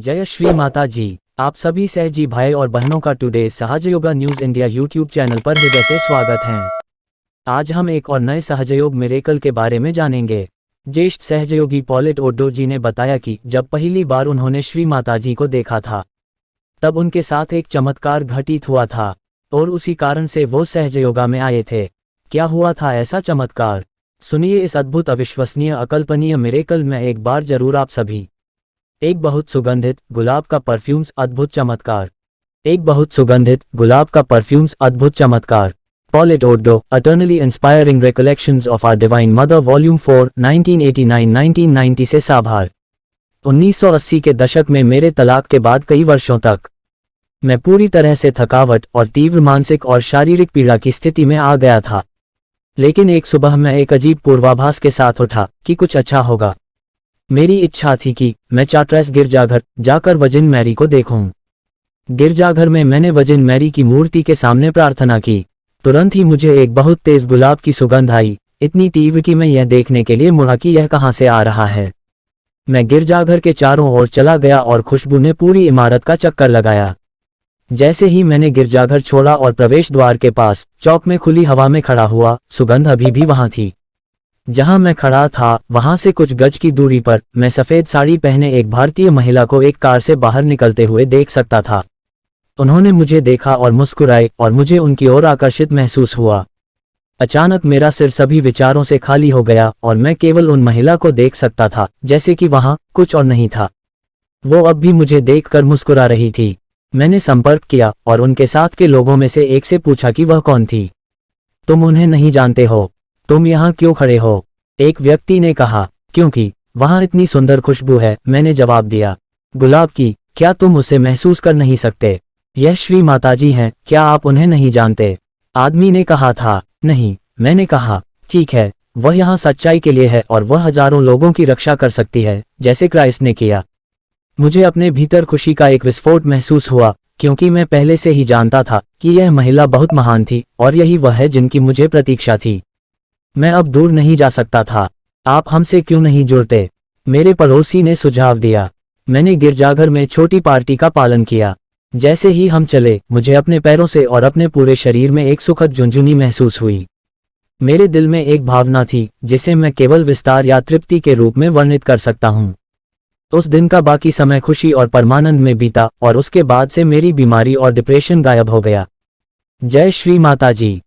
जय श्री माता जी। आप सभी सहजी भाई और बहनों का today Sahajyoga news India YouTube channel पर हृदय से स्वागत है। आज हम एक और नए सहजयोग मिरेकल के बारे में जानेंगे। ज्येष्ठ सहजयोगी पॉलेट ओडो जी ने बताया कि जब पहली बार उन्होंने श्री माता जी को देखा था तब उनके साथ एक चमत्कार घटित हुआ था और उसी कारण से वो सहजयोगा में आए थे। क्या हुआ था ऐसा चमत्कार? सुनिए इस अद्भुत, अविश्वसनीय, अकल्पनीय मिरेकल में एक बार जरूर आप सभी। एक बहुत सुगंधित गुलाब का परफ्यूम्स, अद्भुत चमत्कार। एक बहुत सुगंधित गुलाब का परफ्यूम्स, अद्भुत चमत्कार। Paulette Odo, utterly inspiring recollections of our divine mother, volume 4, 1989-1990 से साभार। 1980 के दशक में मेरे तलाक के बाद कई वर्षों तक मैं पूरी तरह से थकावट और तीव्र मानसिक और शारीरिक पीड़ा की स्थिति में आ गया था। लेकिन एक सुबह मैं एक अजीब पूर्वाभास के साथ उठा कि कुछ अच्छा होगा। मेरी इच्छा थी कि मैं चार्टर्स गिरजाघर जाकर वर्जिन मैरी को देखूं। गिरजाघर में मैंने वर्जिन मैरी की मूर्ति के सामने प्रार्थना की। तुरंत ही मुझे एक बहुत तेज गुलाब की सुगंध आई, इतनी तीव्र कि मैं यह देखने के लिए मुड़ा कि यह कहां से आ रहा है। मैं गिरजाघर के चारों ओर चला गया और खुशबू ने पूरी इमारत का चक्कर लगाया। जैसे ही मैंने गिरजाघर छोड़ा और प्रवेश द्वार के पास चौक में खुली हवा में खड़ा हुआ, सुगंध अभी भी वहां थी। जहां मैं खड़ा था वहां से कुछ गज की दूरी पर मैं सफेद साड़ी पहने एक भारतीय महिला को एक कार से बाहर निकलते हुए देख सकता था। उन्होंने मुझे देखा और मुस्कुराए और मुझे उनकी ओर आकर्षित महसूस हुआ। अचानक मेरा सिर सभी विचारों से खाली हो गया और मैं केवल उन महिला को देख सकता था, जैसे कि वहां कुछ और नहीं था। वो अब भी मुझे देखकर मुस्कुरा रही थी। मैंने संपर्क किया और उनके साथ के लोगों में से एक से पूछा कि वह कौन थी। तुम उन्हें नहीं जानते हो? तुम यहाँ क्यों खड़े हो? एक व्यक्ति ने कहा। क्योंकि वहां इतनी सुंदर खुशबू है, मैंने जवाब दिया। गुलाब की। क्या तुम उसे महसूस कर नहीं सकते? यह श्री माताजी हैं, क्या आप उन्हें नहीं जानते? आदमी ने कहा था। नहीं। मैंने कहा, ठीक है, वह यहाँ सच्चाई के लिए है और वह हजारों लोगों की रक्षा कर सकती है, जैसे क्राइस्ट ने किया। मुझे अपने भीतर खुशी का एक विस्फोट महसूस हुआ, क्योंकि मैं पहले से ही जानता था कि यह महिला बहुत महान थी और यही वह है जिनकी मुझे प्रतीक्षा थी। मैं अब दूर नहीं जा सकता था। आप हमसे क्यों नहीं जुड़ते? मेरे पड़ोसी ने सुझाव दिया। मैंने गिरजाघर में छोटी पार्टी का पालन किया। जैसे ही हम चले, मुझे अपने पैरों से और अपने पूरे शरीर में एक सुखद झुंझुनी महसूस हुई। मेरे दिल में एक भावना थी जिसे मैं केवल विस्तार या तृप्ति के रूप में वर्णित कर सकता हूँ। उस दिन का बाकी समय खुशी और परमानंद में बीता और उसके बाद से मेरी बीमारी और डिप्रेशन गायब हो गया। जय श्री माता जी।